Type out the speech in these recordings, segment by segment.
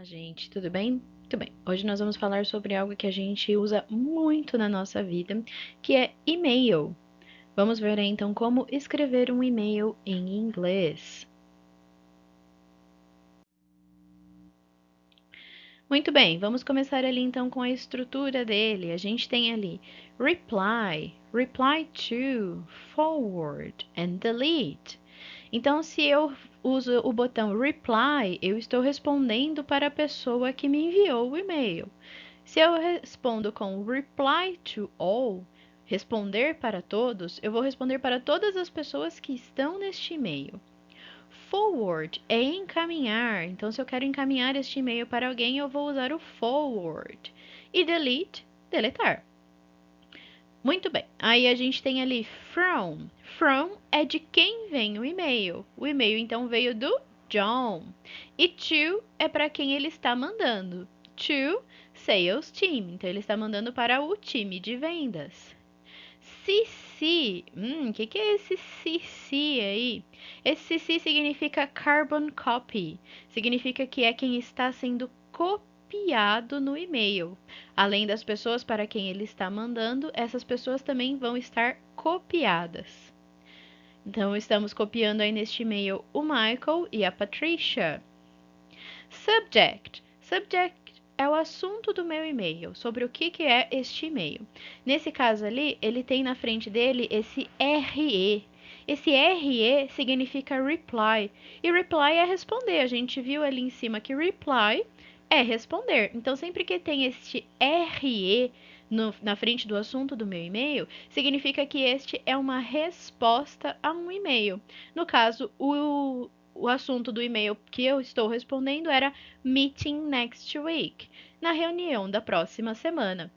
Gente, tudo bem? Muito bem. Hoje nós vamos falar sobre algo que a gente usa muito na nossa vida, que é e-mail. Vamos ver aí, então como escrever um e-mail em inglês. Muito bem, vamos começar ali então com a estrutura dele. A gente tem ali reply, reply to, forward and delete. Então, se eu uso o botão reply, eu estou respondendo para a pessoa que me enviou o e-mail. Se eu respondo com reply to all, responder para todos, eu vou responder para todas as pessoas que estão neste e-mail. Forward é encaminhar, então se eu quero encaminhar este e-mail para alguém, eu vou usar o forward. E delete, deletar. Muito bem, aí a gente tem ali from. From é de quem vem o e-mail. O e-mail então veio do John. E to é para quem ele está mandando. To sales team, então ele está mandando para o time de vendas. CC, que é esse CC aí? Esse CC significa carbon copy, significa que é quem está sendo copiado no e-mail. Além das pessoas para quem ele está mandando, essas pessoas também vão estar copiadas. Então, estamos copiando aí neste e-mail o Michael e a Patricia. Subject. Subject é o assunto do meu e-mail, sobre o que é este e-mail. Nesse caso ali, ele tem na frente dele esse RE. Esse RE significa reply. E reply é responder. A gente viu ali em cima que reply é responder. Então, sempre que tem este RE na frente do assunto do meu e-mail, significa que este é uma resposta a um e-mail. No caso, o assunto do e-mail que eu estou respondendo era Meeting Next Week, na reunião da próxima semana.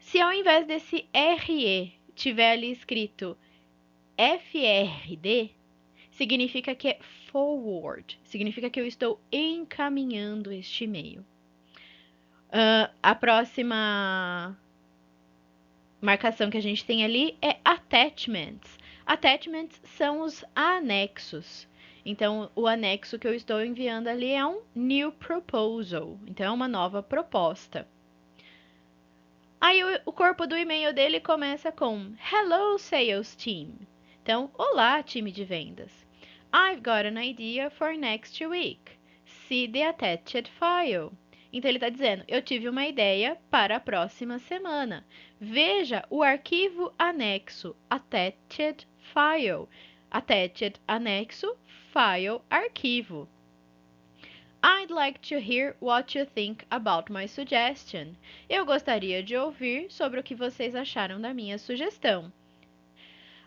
Se ao invés desse RE tiver ali escrito FRD, significa que é forward, significa que eu estou encaminhando este e-mail. A próxima marcação que a gente tem ali é attachments. Attachments são os anexos. Então, o anexo que eu estou enviando ali é um new proposal. Então, é uma nova proposta. Aí, o corpo do e-mail dele começa com Hello, sales team. Então, olá, time de vendas. I've got an idea for next week. See the attached file. Então, ele está dizendo: eu tive uma ideia para a próxima semana. Veja o arquivo anexo, attached file. Attached, anexo, file, arquivo. I'd like to hear what you think about my suggestion. Eu gostaria de ouvir sobre o que vocês acharam da minha sugestão.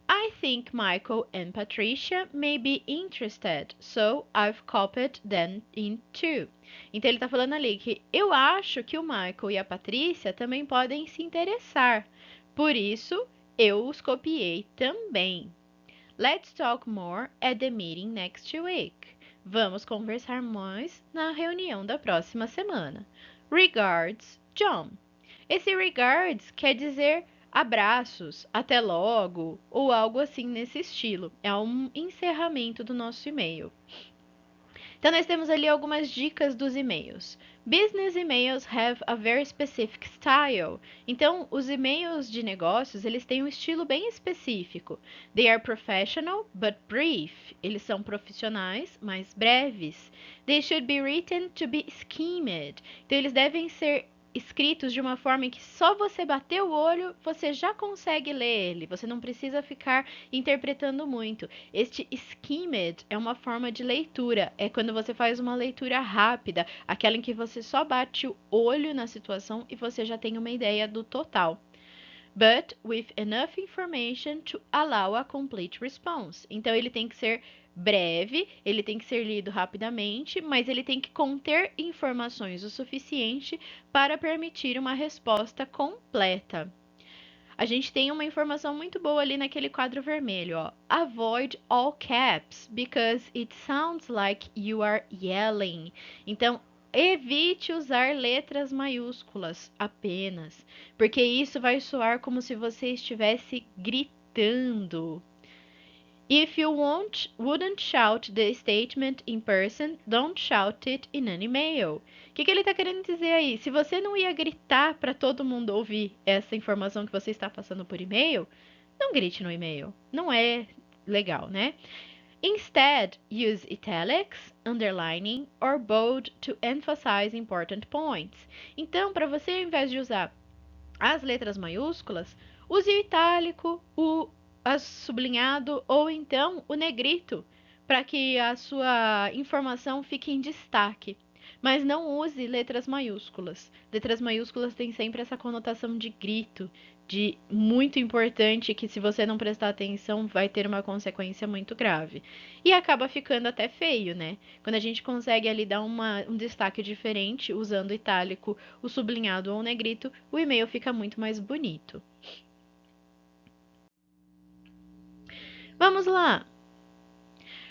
I think Michael and Patricia may be interested, so I've copied them in too. Então ele está falando ali que eu acho que o Michael e a Patrícia também podem se interessar. Por isso, eu os copiei também. Let's talk more at the meeting next week. Vamos conversar mais na reunião da próxima semana. Regards, John. Esse regards quer dizer abraços, até logo, ou algo assim nesse estilo. É um encerramento do nosso e-mail. Então, nós temos ali algumas dicas dos e-mails. Business emails have a very specific style. Então, os e-mails de negócios, eles têm um estilo bem específico. They are professional, but brief. Eles são profissionais, mas breves. They should be written to be skimmed. Então, eles devem ser escritos de uma forma em que só você bater o olho, você já consegue ler ele. Você não precisa ficar interpretando muito. Este skimmed é uma forma de leitura. É quando você faz uma leitura rápida, aquela em que você só bate o olho na situação e você já tem uma ideia do total. But with enough information to allow a complete response. Então ele tem que ser breve, ele tem que ser lido rapidamente, mas ele tem que conter informações o suficiente para permitir uma resposta completa. A gente tem uma informação muito boa ali naquele quadro vermelho, ó. Avoid all caps because it sounds like you are yelling. Então, evite usar letras maiúsculas apenas, porque isso vai soar como se você estivesse gritando. If you wouldn't shout the statement in person, don't shout it in an email. O que ele está querendo dizer aí? Se você não ia gritar para todo mundo ouvir essa informação que você está passando por e-mail, não grite no e-mail. Não é legal, né? Instead, use italics, underlining or bold to emphasize important points. Então, para você, ao invés de usar as letras maiúsculas, use o itálico, o sublinhado ou então o negrito, para que a sua informação fique em destaque. Mas não use letras maiúsculas. Letras maiúsculas têm sempre essa conotação de grito, de muito importante, que se você não prestar atenção vai ter uma consequência muito grave. E acaba ficando até feio, né? Quando a gente consegue ali dar um destaque diferente, usando o itálico, o sublinhado ou o negrito, o e-mail fica muito mais bonito. Vamos lá!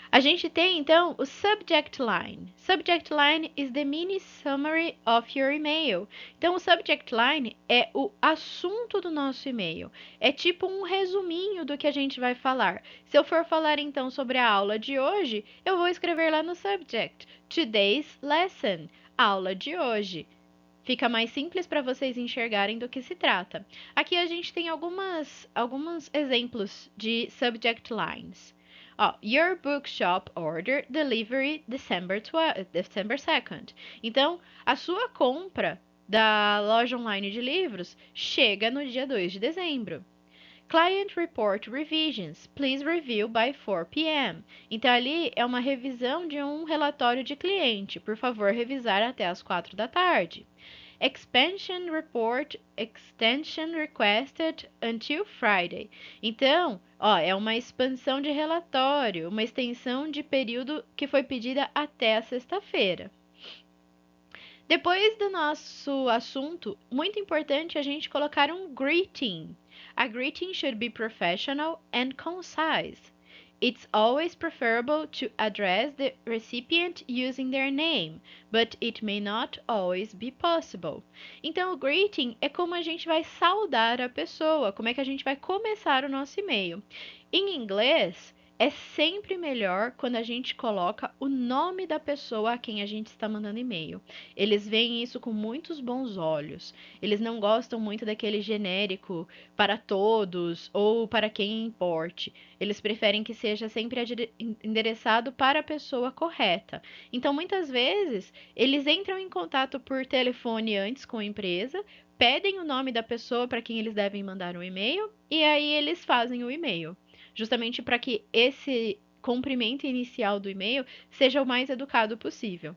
A gente tem então o subject line. Subject line is the mini summary of your email. Então, o subject line é o assunto do nosso e-mail. É tipo um resuminho do que a gente vai falar. Se eu for falar então sobre a aula de hoje, eu vou escrever lá no subject: Today's lesson, aula de hoje. Fica mais simples para vocês enxergarem do que se trata. Aqui a gente tem alguns exemplos de subject lines. Your bookshop order delivery December 2nd. Então, a sua compra da loja online de livros chega no dia 2 de dezembro. Client report revisions. Please review by 4 p.m. Então, ali é uma revisão de um relatório de cliente. Por favor, revisar até as 4 da tarde. Expansion report extension requested until Friday. Então, é uma expansão de relatório, uma extensão de período que foi pedida até a sexta-feira. Depois do nosso assunto, muito importante a gente colocar um greeting. A greeting should be professional and concise. It's always preferable to address the recipient using their name, but it may not always be possible. Então, o greeting é como a gente vai saudar a pessoa, como é que a gente vai começar o nosso e-mail. Em inglês, é sempre melhor quando a gente coloca o nome da pessoa a quem a gente está mandando e-mail. Eles veem isso com muitos bons olhos. Eles não gostam muito daquele genérico para todos ou para quem importe. Eles preferem que seja sempre endereçado para a pessoa correta. Então, muitas vezes, eles entram em contato por telefone antes com a empresa, pedem o nome da pessoa para quem eles devem mandar um e-mail e aí eles fazem o e-mail. Justamente para que esse cumprimento inicial do e-mail seja o mais educado possível.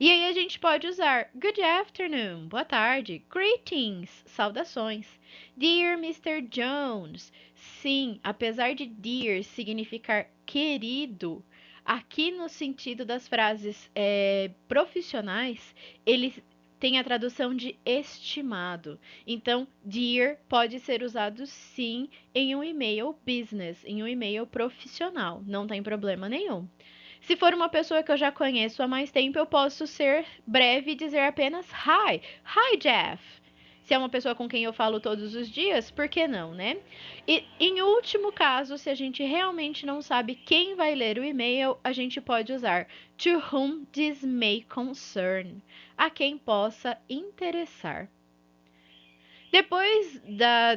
E aí a gente pode usar good afternoon, boa tarde, greetings, saudações, dear Mr. Jones. Sim, apesar de dear significar querido, aqui no sentido das frases profissionais, ele tem a tradução de estimado. Então, dear pode ser usado sim em um e-mail business, em um e-mail profissional, não tem problema nenhum. Se for uma pessoa que eu já conheço há mais tempo, eu posso ser breve e dizer apenas hi. Hi, Jeff. Se é uma pessoa com quem eu falo todos os dias, por que não, né? E em último caso, se a gente realmente não sabe quem vai ler o e-mail, a gente pode usar to whom this may concern, a quem possa interessar. Depois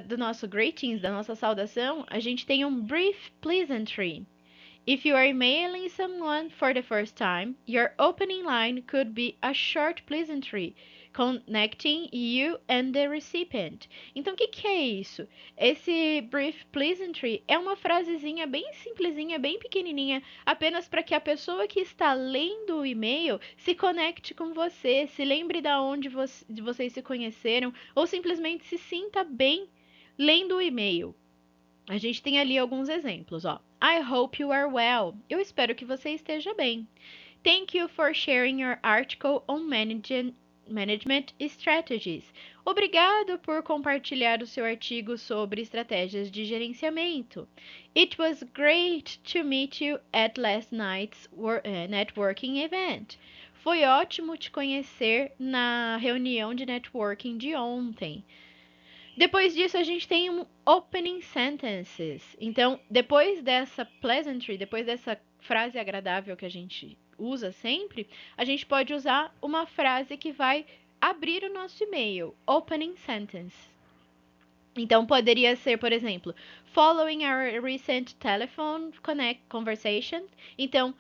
do nosso greetings, da nossa saudação, a gente tem um brief pleasantry. If you are emailing someone for the first time, your opening line could be a short pleasantry connecting you and the recipient. Então, o que é isso? Esse brief pleasantry é uma frasezinha bem simplesinha, bem pequenininha, apenas para que a pessoa que está lendo o e-mail se conecte com você, se lembre de onde vocês se conheceram ou simplesmente se sinta bem lendo o e-mail. A gente tem ali alguns exemplos, I hope you are well. Eu espero que você esteja bem. Thank you for sharing your article on management strategies. Obrigado por compartilhar o seu artigo sobre estratégias de gerenciamento. It was great to meet you at last night's networking event. Foi ótimo te conhecer na reunião de networking de ontem. Depois disso, a gente tem um opening sentences. Então, depois dessa pleasantry, depois dessa frase agradável que a gente usa sempre, a gente pode usar uma frase que vai abrir o nosso e-mail. Opening sentence. Então, poderia ser, por exemplo, following our recent telephone conversation. Então,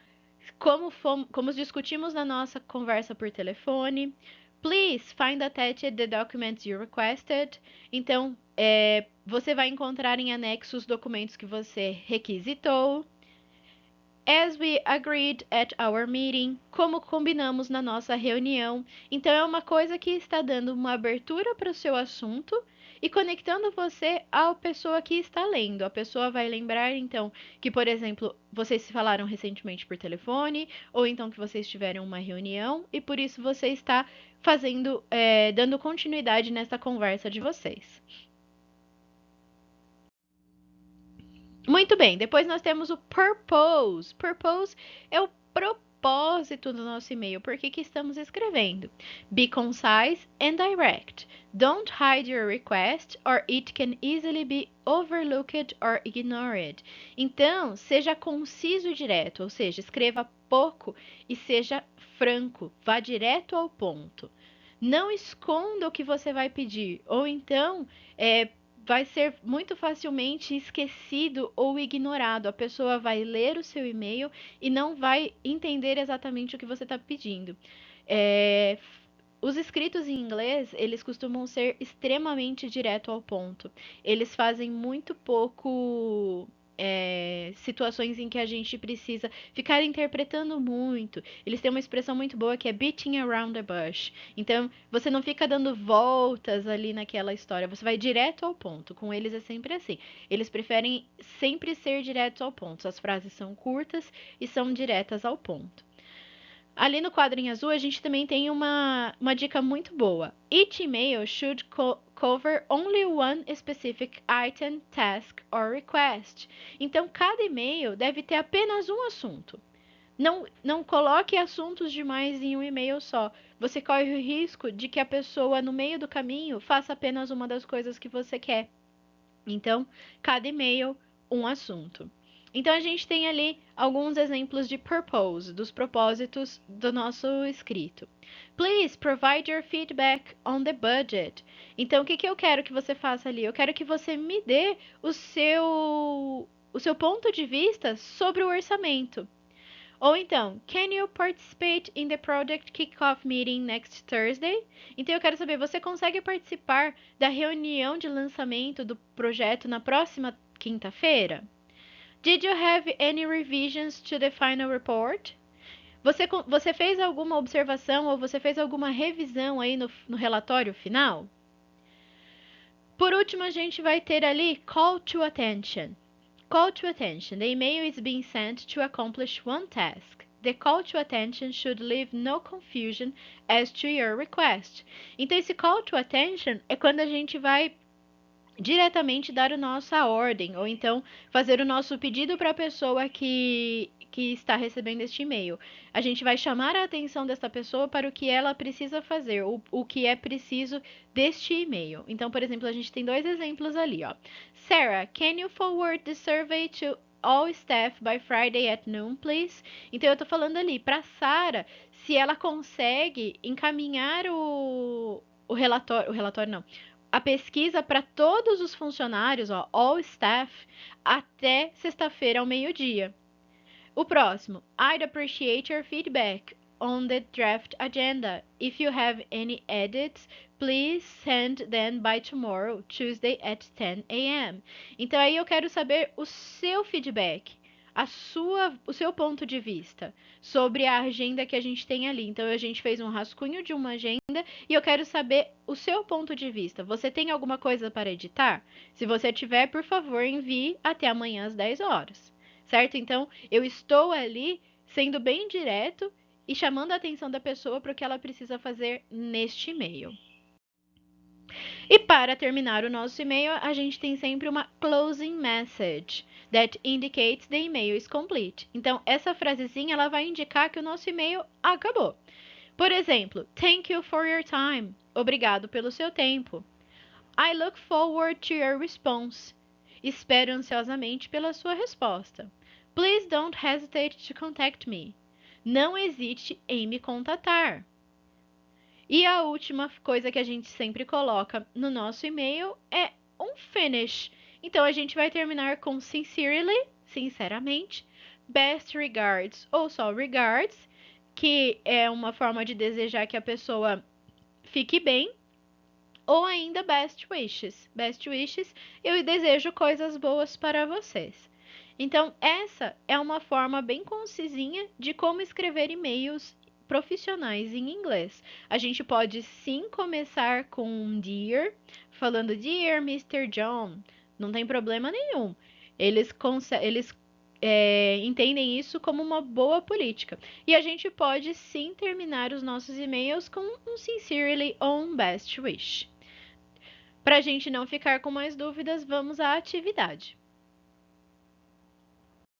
como discutimos na nossa conversa por telefone, please find attached the documents you requested. Então, você vai encontrar em anexo os documentos que você requisitou. As we agreed at our meeting, como combinamos na nossa reunião. Então, é uma coisa que está dando uma abertura para o seu assunto e conectando você à pessoa que está lendo. A pessoa vai lembrar, então, que, por exemplo, vocês se falaram recentemente por telefone, ou então que vocês tiveram uma reunião, e por isso você está dando continuidade nessa conversa de vocês. Muito bem, depois nós temos o purpose. Purpose é o propósito do nosso e-mail. Por que estamos escrevendo? Be concise and direct. Don't hide your request or it can easily be overlooked or ignored. Então, seja conciso e direto, ou seja, escreva pouco e seja franco, vá direto ao ponto. Não esconda o que você vai pedir, ou então vai ser muito facilmente esquecido ou ignorado. A pessoa vai ler o seu e-mail e não vai entender exatamente o que você está pedindo. Os escritos em inglês, eles costumam ser extremamente direto ao ponto. Eles fazem muito pouco situações em que a gente precisa ficar interpretando muito. Eles têm uma expressão muito boa que é beating around the bush. Então, você não fica dando voltas ali naquela história, você vai direto ao ponto. Com eles é sempre assim. Eles preferem sempre ser diretos ao ponto. As frases são curtas e são diretas ao ponto. Ali no quadrinho azul, a gente também tem uma dica muito boa. Each email should cover only one specific item, task or request. Então, cada e-mail deve ter apenas um assunto. Não coloque assuntos demais em um e-mail só. Você corre o risco de que a pessoa, no meio do caminho, faça apenas uma das coisas que você quer. Então, cada e-mail, um assunto. Então, a gente tem ali alguns exemplos de purpose, dos propósitos do nosso escrito. Please provide your feedback on the budget. Então, o que eu quero que você faça ali? Eu quero que você me dê o seu ponto de vista sobre o orçamento. Ou então, can you participate in the project kickoff meeting next Thursday? Então eu quero saber, você consegue participar da reunião de lançamento do projeto na próxima quinta-feira? Did you have any revisions to the final report? Você fez alguma observação ou você fez alguma revisão aí no relatório final? Por último, a gente vai ter ali call to attention. Call to attention. The email is being sent to accomplish one task. The call to attention should leave no confusion as to your request. Então, esse call to attention é quando a gente vai diretamente dar a nossa ordem, ou então fazer o nosso pedido para a pessoa que está recebendo este e-mail. A gente vai chamar a atenção dessa pessoa para o que ela precisa fazer, o que é preciso deste e-mail. Então, por exemplo, a gente tem dois exemplos ali, ó. Sarah, can you forward the survey to all staff by Friday at noon, please? Então, eu estou falando ali para Sarah, se ela consegue encaminhar o relatório não, a pesquisa para todos os funcionários, ó, all staff, até sexta-feira ao meio-dia. O próximo, I'd appreciate your feedback on the draft agenda. If you have any edits, please send them by tomorrow, Tuesday at 10 a.m. Então aí eu quero saber o seu feedback, o seu ponto de vista sobre a agenda que a gente tem ali. Então a gente fez um rascunho de uma agenda e eu quero saber o seu ponto de vista. Você tem alguma coisa para editar? Se você tiver, por favor, envie até amanhã às 10 horas. Certo? Então, eu estou ali sendo bem direto e chamando a atenção da pessoa para o que ela precisa fazer neste e-mail. E para terminar o nosso e-mail, a gente tem sempre uma closing message that indicates the email is complete. Então, essa frasezinha ela vai indicar que o nosso e-mail acabou. Por exemplo, thank you for your time. Obrigado pelo seu tempo. I look forward to your response. Espero ansiosamente pela sua resposta. Please don't hesitate to contact me. Não hesite em me contatar. E a última coisa que a gente sempre coloca no nosso e-mail é um finish. Então a gente vai terminar com sincerely, sinceramente, best regards ou só regards, que é uma forma de desejar que a pessoa fique bem, ou ainda best wishes. Best wishes, eu desejo coisas boas para vocês. Então, essa é uma forma bem concisinha de como escrever e-mails profissionais em inglês. A gente pode sim começar com um dear, falando Dear Mr. John, não tem problema nenhum. Eles entendem isso como uma boa política. E a gente pode sim terminar os nossos e-mails com um sincerely ou um best wish. Para a gente não ficar com mais dúvidas, vamos à atividade.